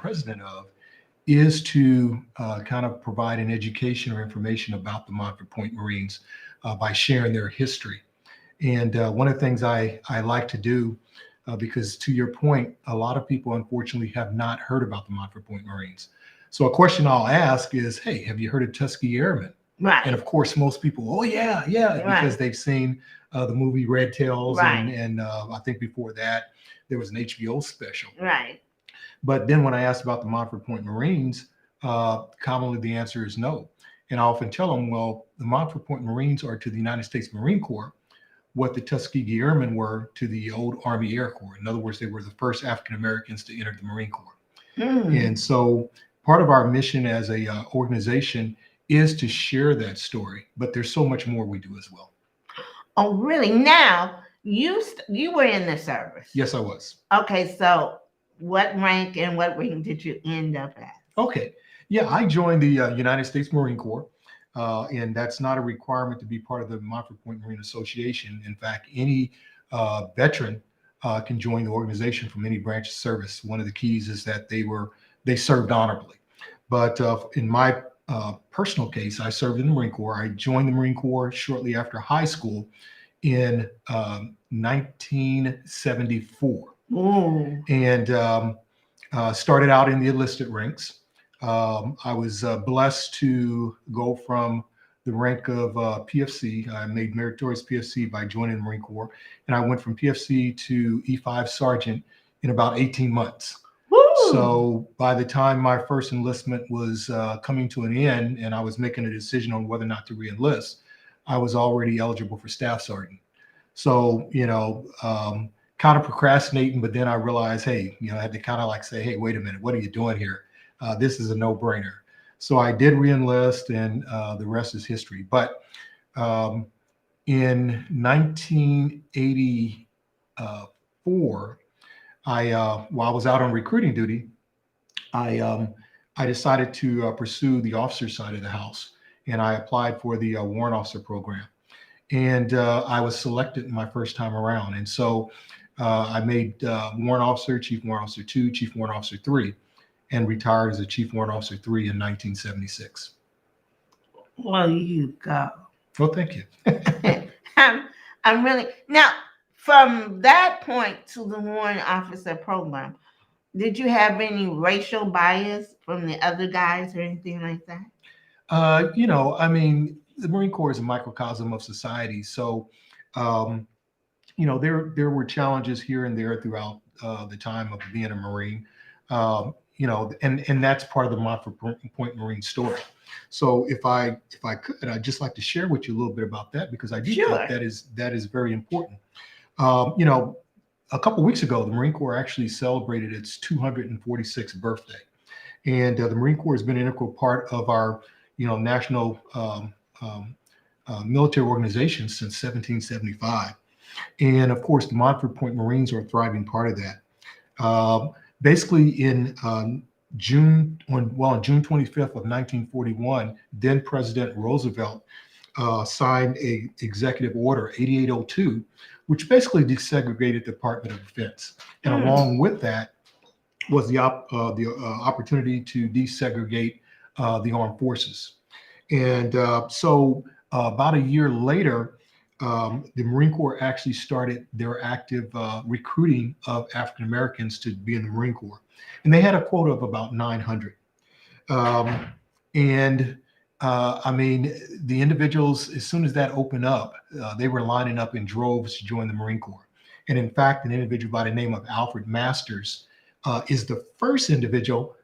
president of is to kind of provide an education or information about the Montford Point Marines by sharing their history. And one of the things I like to do, because to your point, a lot of people unfortunately have not heard about the Montford Point Marines. So a question I'll ask is, hey, have you heard of Tuskegee Airmen? Right. And of course, most people, oh yeah, yeah, because they've seen the movie Red Tails, and I think before that there was an HBO special. Right. But then when I asked about the Montford Point Marines, commonly the answer is no. And I often tell them, well, the Montford Point Marines are to the United States Marine Corps what the Tuskegee Airmen were to the old Army Air Corps. In other words, they were the first African Americans to enter the Marine Corps. And so part of our mission as a organization is to share that story, but there's so much more we do as well. Oh, really? Now, you were in the service. Yes, I was. Okay, so what rank and what rank did you end up at? Okay. Yeah, I joined the United States Marine Corps, and that's not a requirement to be part of the Montford Point Marine Association. In fact, any veteran can join the organization from any branch of service. One of the keys is that they served honorably. But in my personal case, I served in the Marine Corps. I joined the Marine Corps shortly after high school in 1974. And started out in the enlisted ranks. I was blessed to go from the rank of PFC. I made meritorious PFC by joining the Marine Corps, and I went from PFC to E5 Sergeant in about 18 months. So by the time my first enlistment was coming to an end and I was making a decision on whether or not to re-enlist, I was already eligible for Staff Sergeant. So, kind of procrastinating, but then I realized, hey, I had to kind of like say, hey, wait a minute, what are you doing here? This is a no-brainer. So I did re-enlist, and the rest is history. But in 1984, while I was out on recruiting duty, I decided to pursue the officer side of the house, and I applied for the warrant officer program. And I was selected my first time around. And so I made warrant officer, chief warrant officer 2, chief warrant officer 3, and retired as a chief warrant officer 3 in 1976. Well, you go. Well, thank you. I'm really now from that point to the warrant officer program. Did you have any racial bias from the other guys or anything like that? I mean, the Marine Corps is a microcosm of society. So, there were challenges here and there throughout the time of being a Marine, and that's part of the Montford Point Marine story. So if I could, I'd just like to share with you a little bit about that, because I do think that is very important. A couple of weeks ago, the Marine Corps actually celebrated its 246th birthday, and the Marine Corps has been an integral part of our national military organization since 1775. And of course, the Montford Point Marines are a thriving part of that. Basically, in June 25th of 1941, then President Roosevelt signed a executive order 8802, which basically desegregated the Department of Defense. And along with that was the opportunity to desegregate the armed forces. And so about a year later, the Marine Corps actually started their active recruiting of African Americans to be in the Marine Corps. And they had a quota of about 900. I mean, the individuals, as soon as that opened up, they were lining up in droves to join the Marine Corps. And in fact, an individual by the name of Alfred Masters is the first individual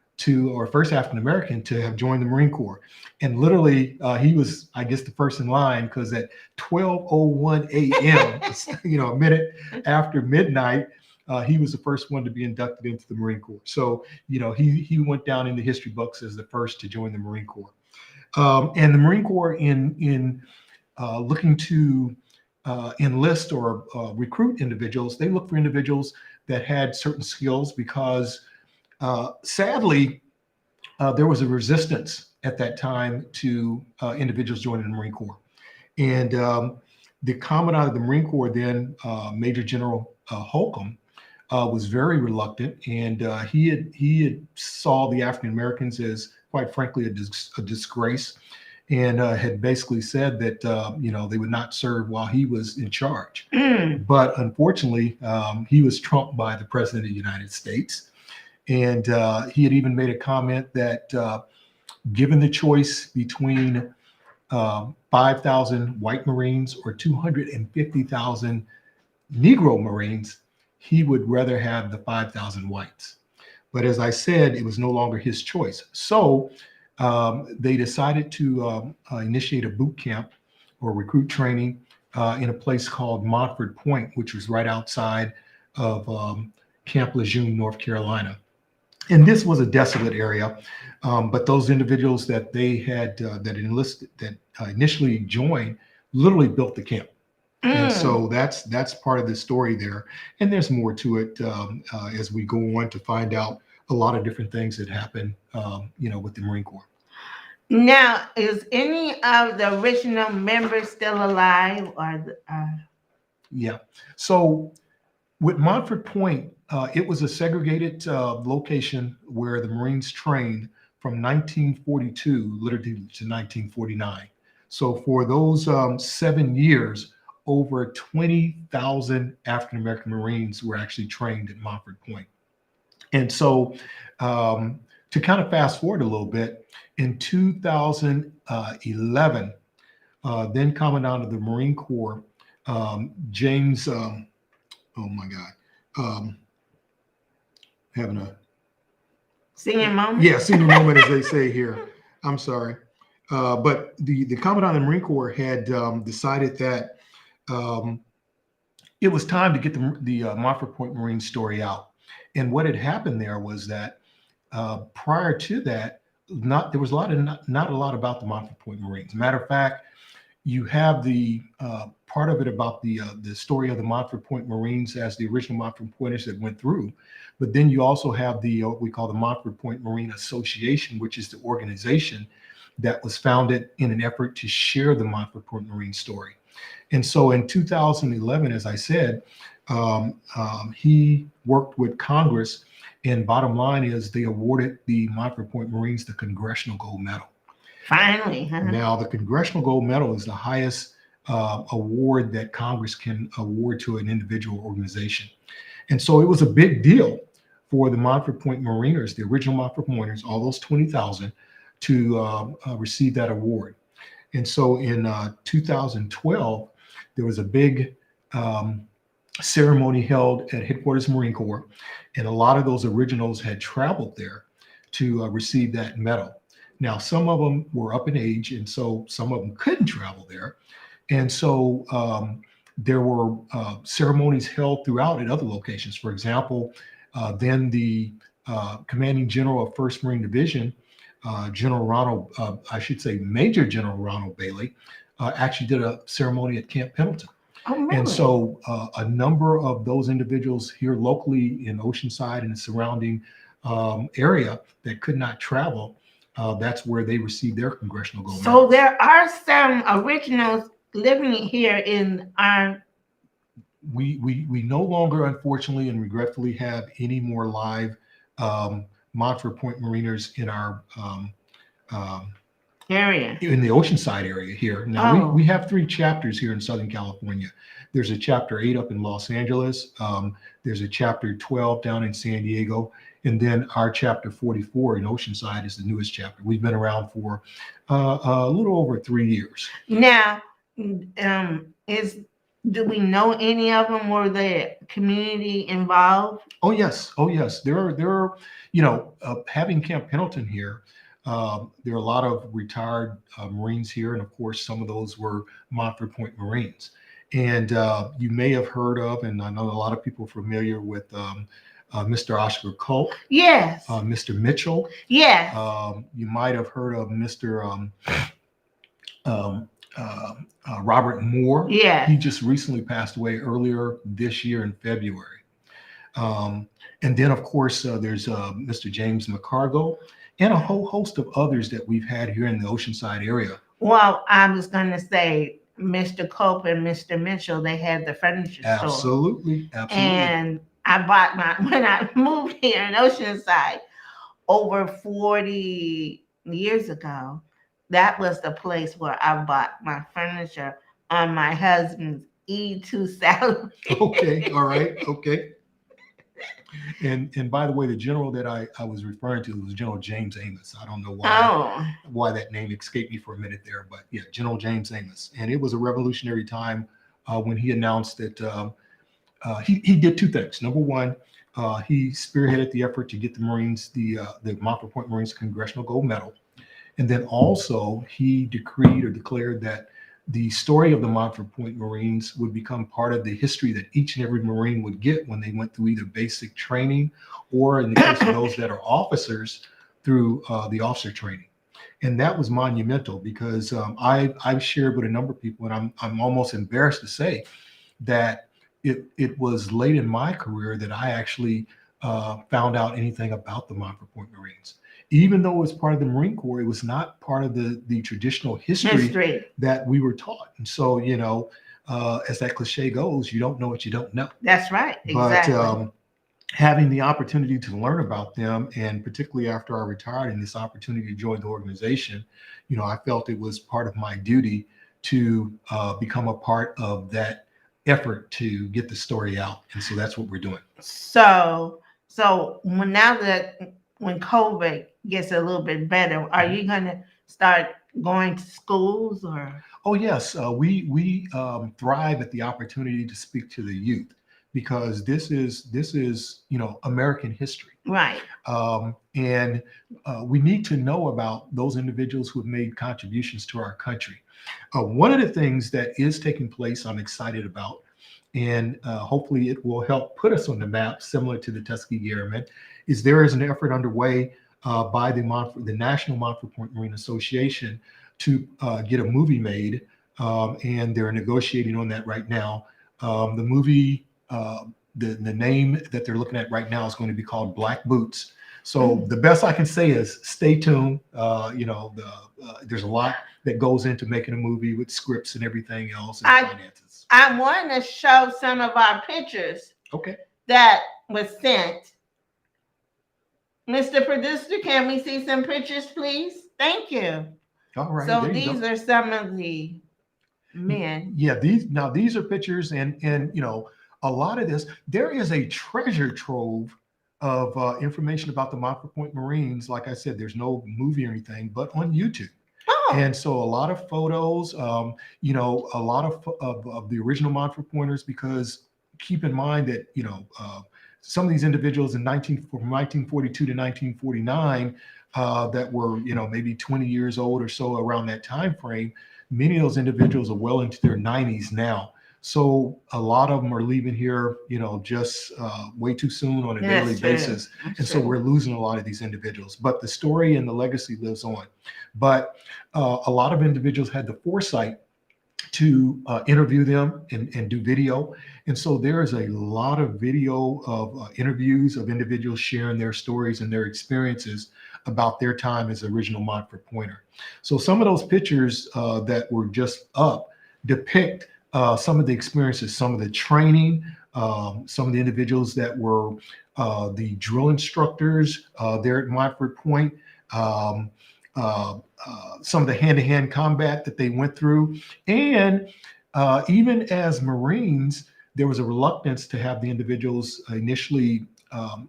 first African American to have joined the Marine Corps. And literally, he was, I guess, the first in line, because at 12:01 a.m., a minute after midnight, he was the first one to be inducted into the Marine Corps. So, he went down in the history books as the first to join the Marine Corps. And the Marine Corps, in looking to enlist or recruit individuals, they look for individuals that had certain skills, because sadly, there was a resistance at that time to individuals joining the Marine Corps. And the Commandant of the Marine Corps then, Major General Holcomb, was very reluctant, and he had saw the African Americans as, quite frankly, a disgrace, and had basically said that they would not serve while he was in charge. Mm. But unfortunately, he was trumped by the president of the United States, and he had even made a comment that given the choice between 5,000 white Marines or 250,000 Negro Marines, he would rather have the 5,000 whites. But as I said, it was no longer his choice. So they decided to initiate a boot camp or recruit training in a place called Montford Point, which was right outside of Camp Lejeune, North Carolina. And this was a desolate area, but those individuals that they had that enlisted, that initially joined, literally built the camp. And so that's part of the story there. And there's more to it as we go on to find out a lot of different things that happen, with the Marine Corps. Now, is any of the original members still alive, or? Yeah. So with Montford Point, it was a segregated location where the Marines trained from 1942 literally to 1949. So for those 7 years, over 20,000 African American Marines were actually trained at Montford Point. And so to kind of fast forward a little bit, in 2011, then Commandant of the Marine Corps, James, oh my God, having a Senior moment? Yeah, senior moment, as they say here. I'm sorry. But the Commandant of the Marine Corps had decided that it was time to get the Montford Point Marine story out. And what had happened there was that prior to that, there was not a lot about the Montford Point Marines. Matter of fact, you have the part of it about the story of the Montford Point Marines as the original Montford Pointers that went through, but then you also have the what we call the Montford Point Marine Association, which is the organization that was founded in an effort to share the Montford Point Marine story. And so in 2011, as I said, he worked with Congress, and bottom line is they awarded the Montford Point Marines the Congressional Gold Medal. Finally. Huh? Now, the Congressional Gold Medal is the highest award that Congress can award to an individual organization. And so it was a big deal for the Montford Point Mariners, the original Montford Pointers, all those 20,000, to receive that award. And so in 2012, there was a big ceremony held at Headquarters Marine Corps, and a lot of those originals had traveled there to receive that medal. Now, some of them were up in age, and so some of them couldn't travel there. And so there were ceremonies held throughout at other locations. For example, then the commanding general of 1st Marine Division, General Ronald, Major General Ronald Bailey, actually did a ceremony at Camp Pendleton. Oh, really? And so a number of those individuals here locally in Oceanside and the surrounding area that could not travel, that's where they received their Congressional Gold Medal. So there are some originals living here in our. We no longer, unfortunately and regretfully, have any more live Montford Point Mariners in our area, in the Oceanside area here. Now we have 3 chapters here in Southern California. There's a chapter 8 up in Los Angeles. There's a chapter 12 down in San Diego. And then our chapter 44 in Oceanside is the newest chapter. We've been around for a little over 3 years. Now, do we know any of them? Were the community involved? Oh yes. There are having Camp Pendleton here. There are a lot of retired Marines here, and of course, some of those were Montford Point Marines. And you may have heard of, and I know a lot of people are familiar with Mr. Oscar Culp. Yes. Mr. Mitchell. Yes. You might have heard of Mr. Robert Moore. Yeah. He just recently passed away earlier this year in February. And then, of course, there's Mr. James McCargo and a whole host of others that we've had here in the Oceanside area. Well, I was going to say Mr. Culp and Mr. Mitchell, they had the furniture store. Absolutely. And I bought my when I moved here in Oceanside over 40 years ago. That was the place where I bought my furniture on my husband's E2 salary. Okay, all right, okay. And by the way, the general that I was referring to was General James Amos. I don't know Oh, why that name escaped me for a minute there, but yeah, General James Amos. And it was a revolutionary time when he announced that he did two things. Number one, he spearheaded the effort to get the Marines, the Montford Point Marines Congressional Gold Medal. And then also he decreed or declared that the story of the Montford Point Marines would become part of the history that each and every Marine would get when they went through either basic training or, in the case of those that are officers, through the officer training. And that was monumental because I've shared with a number of people, and I'm almost embarrassed to say that it was late in my career that I actually found out anything about the Montford Point Marines. Even though it was part of the Marine Corps, it was not part of the traditional history that we were taught. And so, as that cliche goes, you don't know what you don't know. That's right. But Exactly. having the opportunity to learn about them, and particularly after I retired and this opportunity to join the organization, I felt it was part of my duty to become a part of that effort to get the story out. And so that's what we're doing. So when COVID gets a little bit better, are you going to start going to schools or? Oh yes, we thrive at the opportunity to speak to the youth because this is American history, Right. and we need to know about those individuals who have made contributions to our country. One of the things that is taking place, I'm excited about, and hopefully it will help put us on the map, similar to the Tuskegee Airmen, is there is an effort underway by the National Montford Point Marine Association to get a movie made, and they're negotiating on that right now. The movie, the name that they're looking at right now is going to be called Black Boots. So the best I can say is stay tuned. There's a lot that goes into making a movie with scripts and everything else and finances. I want to show some of our pictures. Okay. That was sent. Mr. Producer, can we see some pictures, please? Thank you. All right. So these are some of the men. Yeah, these are pictures, and a lot of this. There is a treasure trove of information about the Montford Point Marines. Like I said, there's no movie or anything, but on YouTube. Oh. And so a lot of photos, a lot of the original Montford Pointers, because keep in mind that some of these individuals from 1942 to 1949 that were maybe 20 years old or so around that time frame. Many of those individuals are well into their 90s now. So a lot of them are leaving here, just way too soon on a daily basis. And so we're losing a lot of these individuals. But the story and the legacy lives on. But a lot of individuals had the foresight to interview them and do video. And so there is a lot of video of interviews of individuals sharing their stories and their experiences about their time as original Montford Pointer. So some of those pictures that were just up depict some of the experiences, some of the training, some of the individuals that were the drill instructors there at Montford Point, some of the hand-to-hand combat that they went through. And even as Marines, there was a reluctance to have the individuals initially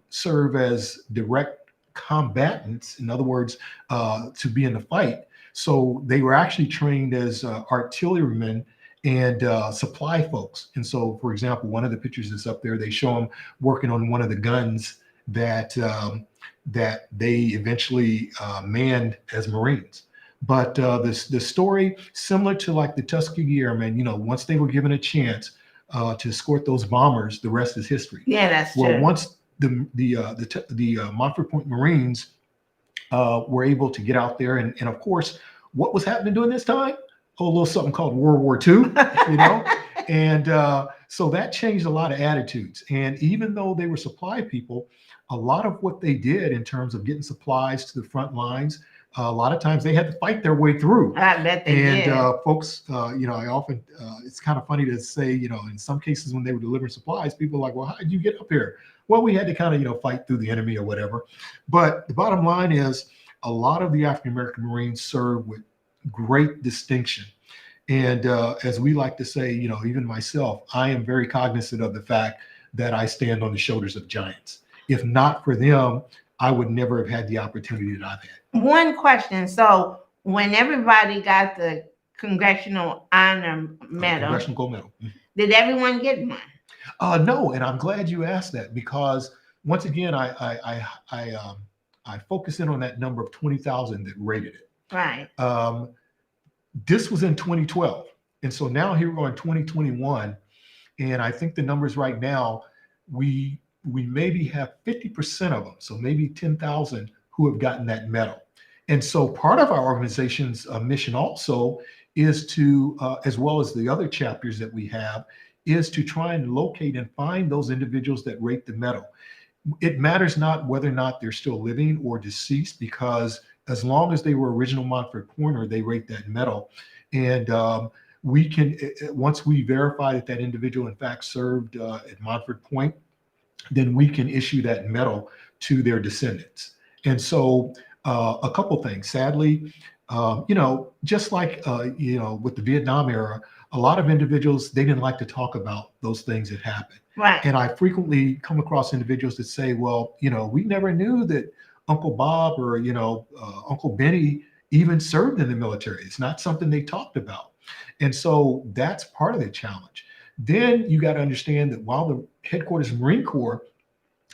serve as direct combatants, in other words, to be in the fight. So they were actually trained as artillerymen and supply folks. And so, for example, one of the pictures that's up there, they show them working on one of the guns that that they eventually manned as Marines. But the story, similar to like the Tuskegee Airmen, once they were given a chance to escort those bombers, the rest is history. Yeah, that's true. Well, once the Montford Point Marines were able to get out there, and of course, what was happening during this time? A little something called World War II, and so that changed a lot of attitudes. And even though they were supply people, a lot of what they did in terms of getting supplies to the front lines, a lot of times they had to fight their way through. I bet they And did. folks, I often, it's kind of funny to say, in some cases when they were delivering supplies, people are like, well, how did you get up here? Well, we had to kind of, fight through the enemy or whatever. But the bottom line is a lot of the African American Marines serve with great distinction. And as we like to say, even myself, I am very cognizant of the fact that I stand on the shoulders of giants. If not for them, I would never have had the opportunity that I've had. One question. So when everybody got the Congressional Honor Medal, Congressional Gold Medal. did everyone get one? No, and I'm glad you asked that because once again, I focus in on that number of 20,000 that rated it. Right. This was in 2012, and so now here we are in 2021, and I think the numbers right now, we maybe have 50% of them, so maybe 10,000 who have gotten that medal. And so part of our organization's mission also is to, as well as the other chapters that we have, is to try and locate and find those individuals that rate the medal. It matters not whether or not they're still living or deceased, because as long as they were original Montford Pointer, they rate that medal. And we can, once we verify that that individual in fact served at Montford Point, then we can issue that medal to their descendants. And so a couple things, sadly, just like, with the Vietnam era, a lot of individuals, they didn't like to talk about those things that happened. Right. And I frequently come across individuals that say, well, we never knew that Uncle Bob or, Uncle Benny even served in the military. It's not something they talked about. And so that's part of the challenge. Then you got to understand that while the headquarters of the Marine Corps,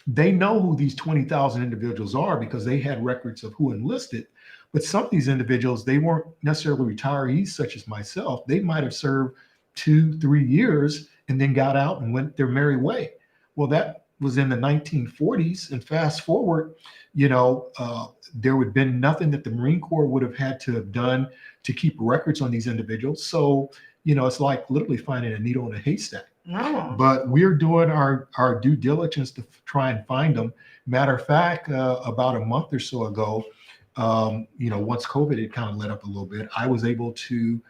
they know who these 20,000 individuals are because they had records of who enlisted. But some of these individuals, they weren't necessarily retirees such as myself. They might have served 2-3 years and then got out and went their merry way. Well, that was in the 1940s. And fast forward, there would have been nothing that the Marine Corps would have had to have done to keep records on these individuals. So, it's like literally finding a needle in a haystack. No. But we're doing our due diligence to try and find them. Matter of fact, about a month or so ago, once COVID had kind of let up a little bit, I was able to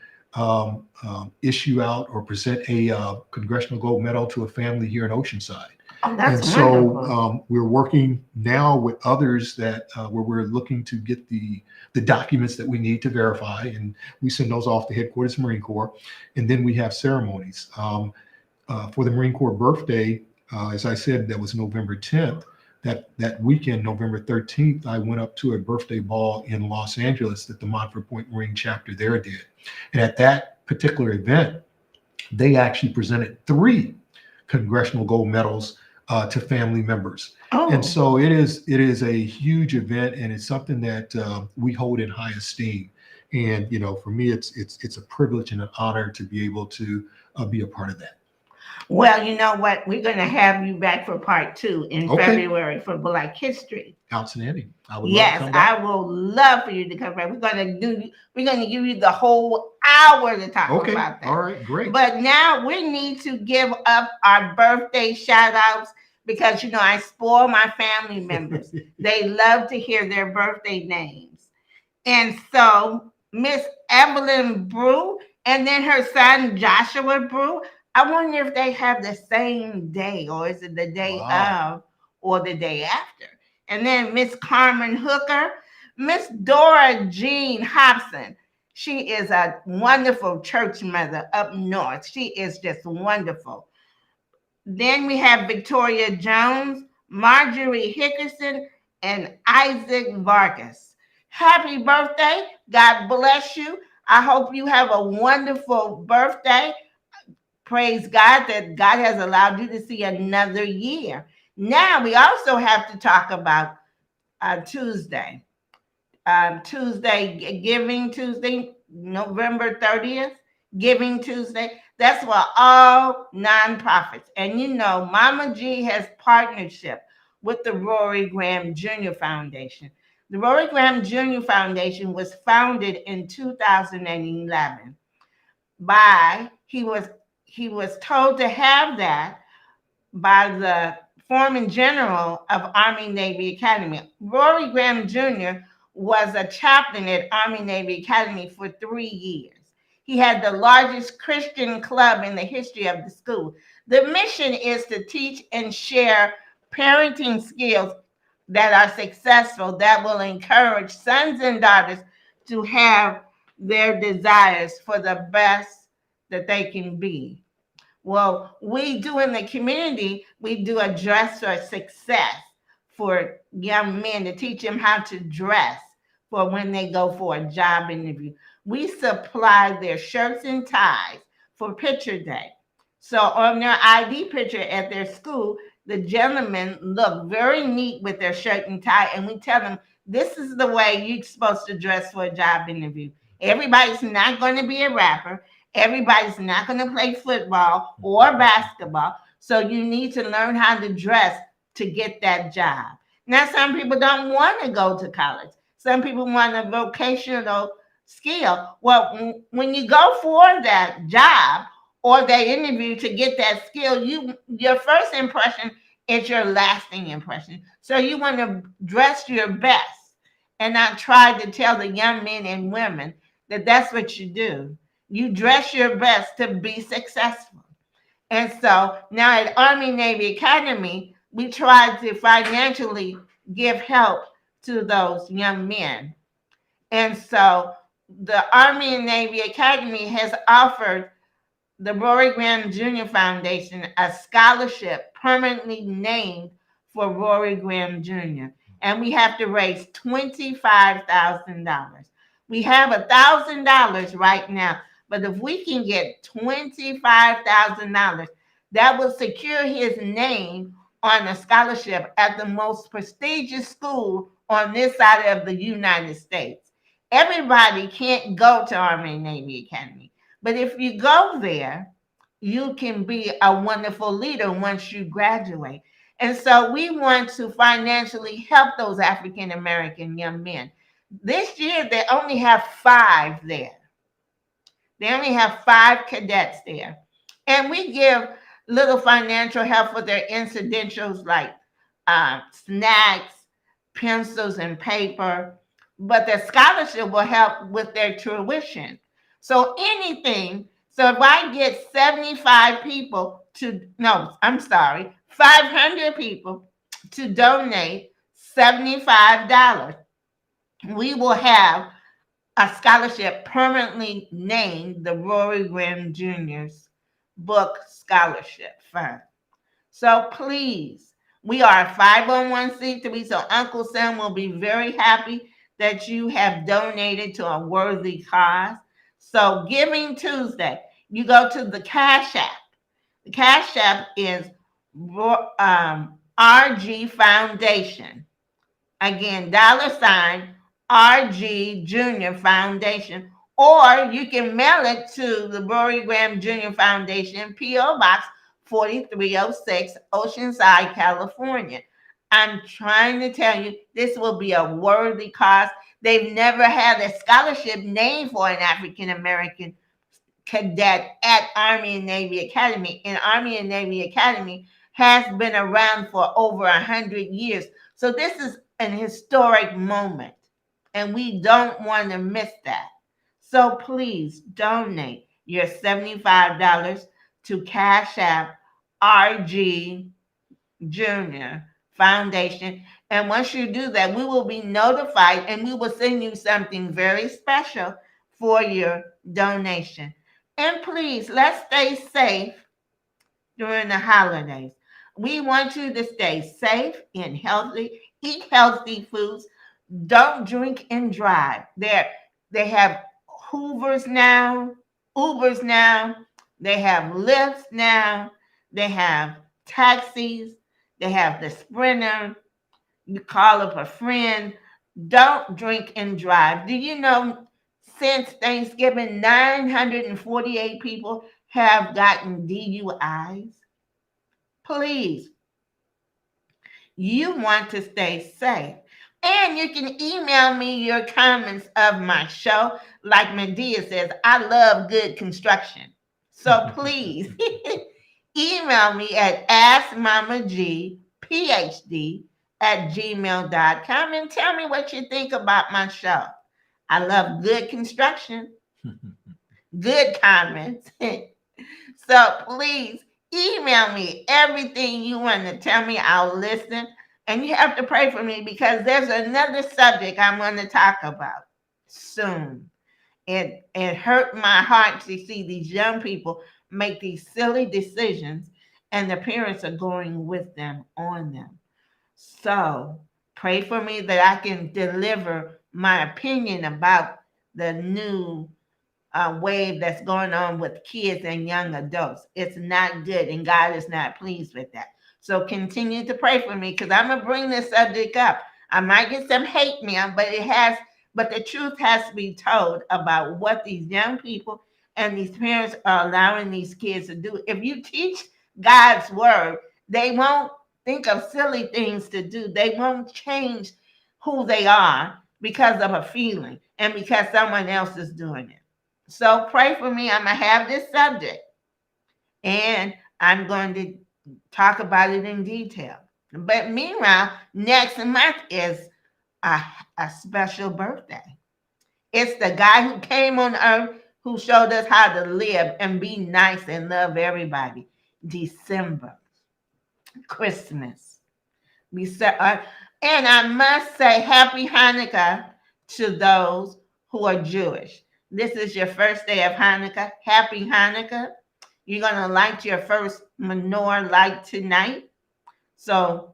issue out or present a Congressional Gold Medal to a family here in Oceanside. Oh, that's and so wonderful. we're working now with others that where we're looking to get the documents that we need to verify, and we send those off to headquarters Marine Corps, and then we have ceremonies. For the Marine Corps birthday, as I said, that was November 10th. That weekend, November 13th, I went up to a birthday ball in Los Angeles that the Montford Point Marine chapter there did. And at that particular event, they actually presented 3 Congressional Gold Medals to family members. Oh. And so it is a huge event, and it's something that we hold in high esteem. And for me, it's a privilege and an honor to be able to be a part of that. Well, you know what? We're going to have you back for part 2 in February for Black History. Outstanding. I would Yes, love to come back. I will love for you to come back. We're going to give you the whole hour to talk about that. All right, great. But now we need to give up our birthday shout outs because I spoil my family members. They love to hear their birthday names. And so Miss Evelyn Brew and then her son Joshua Brew, I wonder if they have the same day, or is it the day of or the day after? And then Miss Carmen Hooker, Miss Dora Jean Hobson. She is a wonderful church mother up north. She is just wonderful. Then we have Victoria Jones, Marjorie Hickerson, and Isaac Vargas. Happy birthday. God bless you. I hope you have a wonderful birthday. Praise God that God has allowed you to see another year. Now we also have to talk about Tuesday. Giving Tuesday, November 30th, Giving Tuesday. That's for all nonprofits. And Mama G has partnership with the Rory Graham Jr. Foundation. The Rory Graham Jr. Foundation was founded in 2011 he was told to have that by the Foreman General of Army Navy Academy. Rory Graham Jr. was a chaplain at Army Navy Academy for 3 years. He had the largest Christian club in the history of the school. The mission is to teach and share parenting skills that are successful, that will encourage sons and daughters to have their desires for the best that they can be. Well, we do in the community, we do a dress for success for young men to teach them how to dress for when they go for a job interview. We supply their shirts and ties for picture day. So on their ID picture at their school, the gentlemen look very neat with their shirt and tie, and we tell them this is the way you're supposed to dress for a job interview. Everybody's not going to be a rapper. Everybody's not going to play football or basketball. So you need to learn how to dress to get that job. Now, some people don't want to go to college. Some people want a vocational skill. Well, when you go for that job or that interview to get that skill, your first impression is your lasting impression. So you want to dress your best. And I try to tell the young men and women that that's what you do. You dress your best to be successful. And so now at Army Navy Academy, we try to financially give help to those young men. And so the Army and Navy Academy has offered the Rory Graham Jr. Foundation a scholarship permanently named for Rory Graham Jr. And we have to raise $25,000. We have $1,000 right now, but if we can get $25,000, that will secure his name on a scholarship at the most prestigious school on this side of the United States. Everybody can't go to Army and Navy Academy, but if you go there, you can be a wonderful leader once you graduate. And so we want to financially help those African American young men. This year, they only have 5 there. They only have 5 cadets there. And we give little financial help for their incidentals like snacks, pencils, and paper. But the scholarship will help with their tuition. So anything, so if I get 75 people 500 people to donate $75, we will have a scholarship permanently named the Rory Graham Jr.'s Book Scholarship Fund. So please, we are a 501c3, so Uncle Sam will be very happy that you have donated to a worthy cause. So Giving Tuesday, you go to the Cash App. The Cash App is RG Foundation. Again, $ RG Jr. Foundation, or you can mail it to the Rory Graham Jr. Foundation, P.O. Box 4306, Oceanside, California. I'm trying to tell you, this will be a worthy cause. They've never had a scholarship named for an African American cadet at Army and Navy Academy. And Army and Navy Academy has been around for over 100 years. So this is an historic moment, and we don't want to miss that. So please donate your $75 to Cash App RG Jr. Foundation. And once you do that, we will be notified and we will send you something very special for your donation. And please, let's stay safe during the holidays. We want you to stay safe and healthy. Eat healthy foods. Don't drink and drive. They have Hoovers now, Ubers now. They have Lyfts now. They have taxis. They have the Sprinter. You call up a friend. Don't drink and drive. Do you know since Thanksgiving, 948 people have gotten DUIs? Please, you want to stay safe. And you can email me your comments of my show. Like Medea says, I love good construction. So please email me at AskMamaG, PhD, at gmail.com and tell me what you think about my show. I love good construction, good comments. So please email me everything you want to tell me. I'll listen. And you have to pray for me because there's another subject I'm going to talk about soon. It hurt my heart to see these young people make these silly decisions and the parents are going with them on them. So pray for me that I can deliver my opinion about the new wave that's going on with kids and young adults. It's not good, and God is not pleased with that. So continue to pray for me because I'm gonna bring this subject up. I might get some hate mail, but the truth has to be told about what these young people and these parents are allowing these kids to do. If you teach God's word, they won't think of silly things to do. They won't change who they are because of a feeling and because someone else is doing it. So pray for me. I'm going to have this subject and I'm going to talk about it in detail. But meanwhile, next month is a, a special birthday. It's the guy who came on earth who showed us how to live and be nice and love everybody. December, Christmas. And I must say happy Hanukkah to those who are Jewish. This is your first day of Hanukkah. Happy Hanukkah. You're going to light your first menorah light tonight. So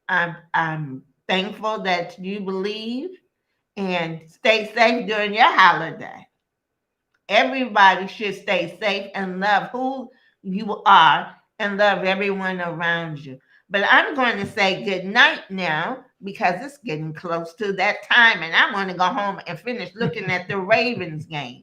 I'm thankful that you believe and stay safe during your holiday. Everybody should stay safe and love who you are and love everyone around you. But I'm going to say good night now because it's getting close to that time and I want to go home and finish looking at the Ravens game.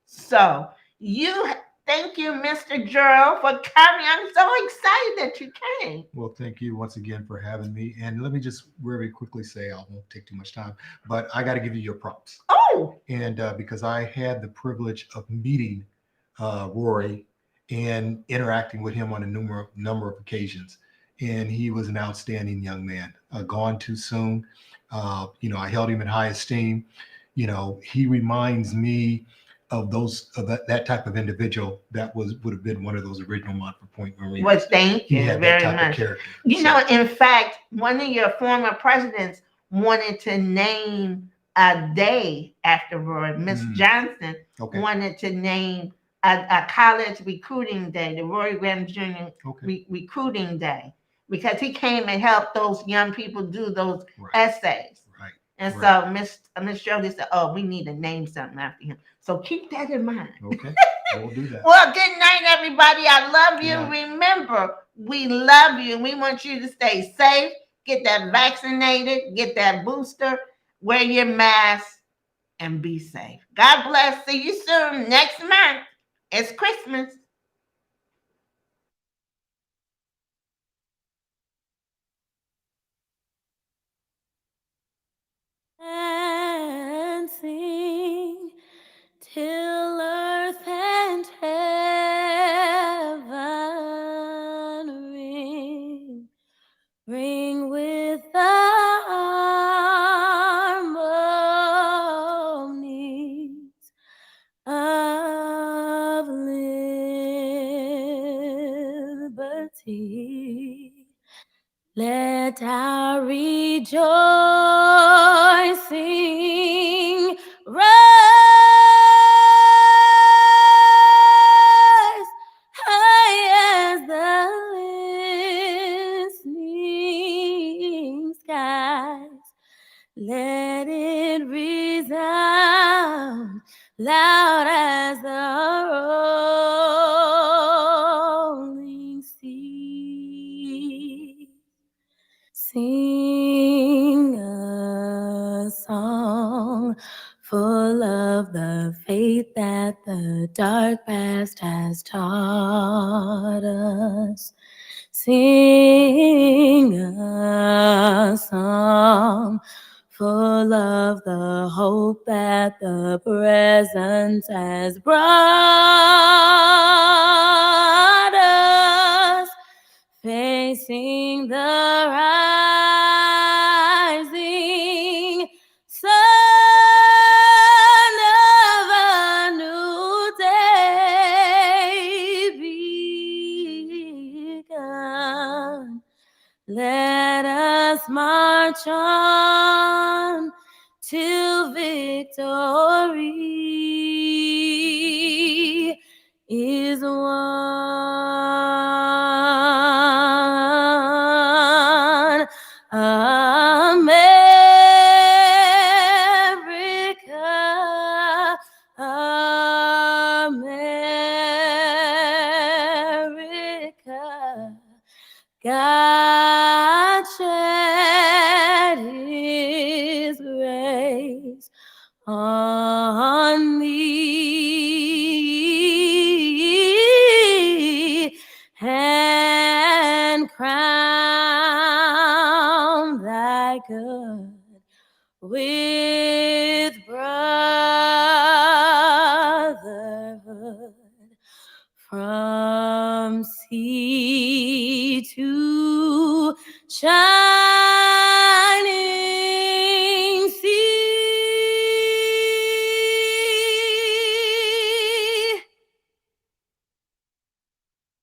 So you thank you, Mr. Gerald, for coming. I'm so excited that you came. Well, thank you once again for having me. And let me just very quickly say, I won't take too much time, but I got to give you your props. Oh, And because I had the privilege of meeting Rory and interacting with him on a number of occasions. And he was an outstanding young man, gone too soon. I held him in high esteem. He reminds me of that type of individual that would have been one of those original Montfort Point Marines. well, thank He you had that very type of much. character. You So, know, in fact, one of your former presidents wanted to name a day after Roy. Miss Johnson okay, wanted to name a college recruiting day, the Roy Graham Jr. okay, Recruiting Day, because he came and helped those young people do those right, essays. right, And right. so Miss Shirley said, "Oh, we need to name something after him." So keep that in mind. Okay, we'll do that. Well, good night, everybody. I love Good you. night. Remember, we love you. We want you to stay safe. Get that vaccinated. Get that booster. Wear your mask and be safe. God bless. See you soon next month. It's Christmas. And sing till earth and heaven ring with the harmonies of liberty. Let our rejoicing rise high as the listening skies. Let it resound loud as the rolling sea. Sing a song full of the faith that the dark past has taught us. Sing a song full of the hope that the present has brought us, facing the let us march on till victory is won. America, America, God shed his grace on me and crown thy good with brotherhood from sea to shine.